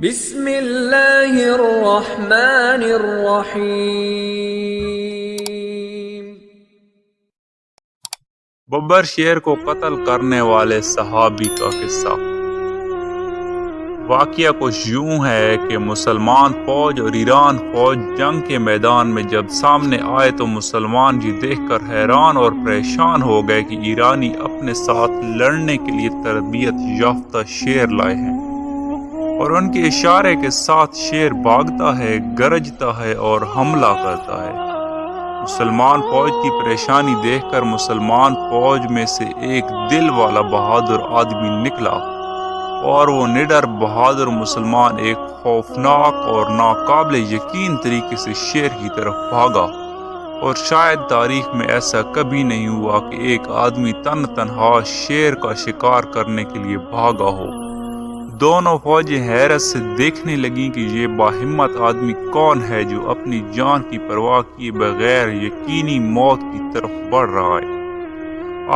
بسم اللہ الرحمن الرحیم۔ ببر شیر کو قتل کرنے والے صحابی کا قصہ۔ واقعہ کچھ یوں ہے کہ مسلمان فوج اور ایران فوج جنگ کے میدان میں جب سامنے آئے تو مسلمان یہ دیکھ کر حیران اور پریشان ہو گئے کہ ایرانی اپنے ساتھ لڑنے کے لیے تربیت یافتہ شیر لائے ہیں، اور ان کے اشارے کے ساتھ شیر بھاگتا ہے، گرجتا ہے اور حملہ کرتا ہے۔ مسلمان فوج کی پریشانی دیکھ کر مسلمان فوج میں سے ایک دل والا بہادر آدمی نکلا، اور وہ نڈر بہادر مسلمان ایک خوفناک اور ناقابل یقین طریقے سے شیر کی طرف بھاگا، اور شاید تاریخ میں ایسا کبھی نہیں ہوا کہ ایک آدمی تنہا شیر کا شکار کرنے کے لیے بھاگا ہو۔ دونوں فوجیں حیرت سے دیکھنے لگیں کہ یہ باہمت آدمی کون ہے جو اپنی جان کی پرواہ کیے بغیر یقینی موت کی طرف بڑھ رہا ہے۔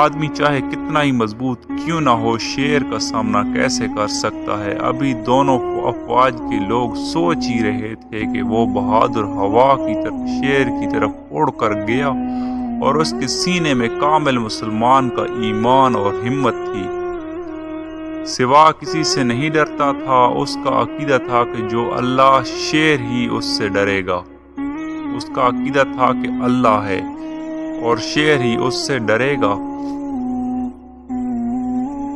آدمی چاہے کتنا ہی مضبوط کیوں نہ ہو، شیر کا سامنا کیسے کر سکتا ہے؟ ابھی دونوں افواج کے لوگ سوچ ہی رہے تھے کہ وہ بہادر ہوا کی طرف شیر کی طرف اڑ کر گیا، اور اس کے سینے میں کامل مسلمان کا ایمان اور ہمت تھی۔ سوا کسی سے نہیں ڈرتا تھا، اس کا عقیدہ تھا کہ جو اللہ، شیر ہی اس سے ڈرے گا۔ اس کا عقیدہ تھا کہ اللہ ہے اور شیر ہی اس سے ڈرے گا۔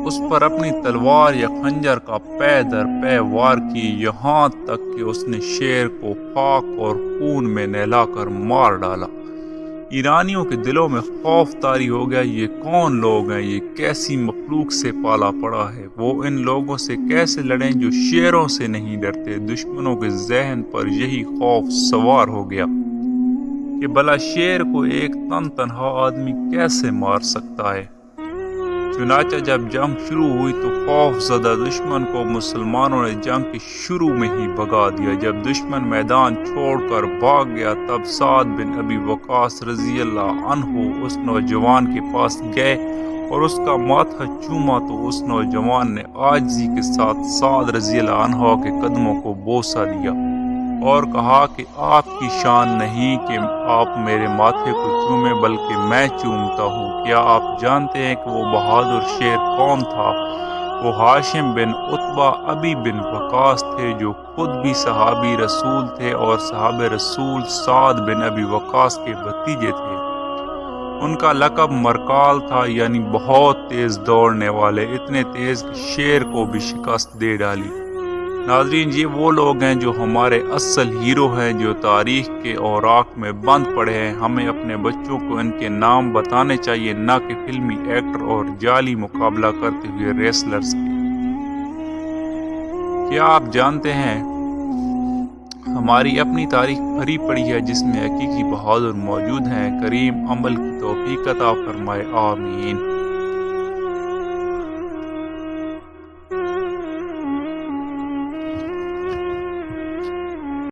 اس پر اپنی تلوار یا خنجر کا پے در پے وار کی، یہاں تک کہ اس نے شیر کو خاک اور خون میں نہلا کر مار ڈالا۔ ایرانیوں کے دلوں میں خوف طاری ہو گیا۔ یہ کون لوگ ہیں؟ یہ کیسی مخلوق سے پالا پڑا ہے؟ وہ ان لوگوں سے کیسے لڑیں جو شیروں سے نہیں ڈرتے؟ دشمنوں کے ذہن پر یہی خوف سوار ہو گیا کہ بھلا شیر کو ایک تنہا آدمی کیسے مار سکتا ہے؟ چنانچہ جب جنگ شروع ہوئی تو خوف زدہ دشمن کو مسلمانوں نے جنگ کے شروع میں ہی بھگا دیا۔ جب دشمن میدان چھوڑ کر بھاگ گیا تب سعد بن ابی وقاص رضی اللہ عنہ اس نوجوان کے پاس گئے اور اس کا ماتھا چوما تو اس نوجوان نے عاجزی کے ساتھ سعد رضی اللہ عنہ کے قدموں کو بوسہ دیا اور کہا کہ آپ کی شان نہیں کہ آپ میرے ماتھے کو چومیں، بلکہ میں چومتا ہوں۔ کیا آپ جانتے ہیں کہ وہ بہادر شیر کون تھا؟ وہ ہاشم بن عتبہ ابی بن وقاص تھے، جو خود بھی صحابی رسول تھے اور صحاب رسول سعد بن ابی وقاص کے بھتیجے تھے۔ ان کا لقب مرکال تھا، یعنی بہت تیز دوڑنے والے، اتنے تیز کہ شیر کو بھی شکست دے ڈالی۔ ناظرین، یہ وہ لوگ ہیں جو ہمارے اصل ہیرو ہیں، جو تاریخ کے اوراق میں بند پڑے ہیں۔ ہمیں اپنے بچوں کو ان کے نام بتانے چاہیے، نہ کہ فلمی ایکٹر اور جعلی مقابلہ کرتے ہوئے ریسلرز کے۔ کیا آپ جانتے ہیں ہماری اپنی تاریخ بھری پڑی ہے جس میں حقیقی بہادر موجود ہیں۔ کریم عمل کی توفیق عطا فرمائے، آمین۔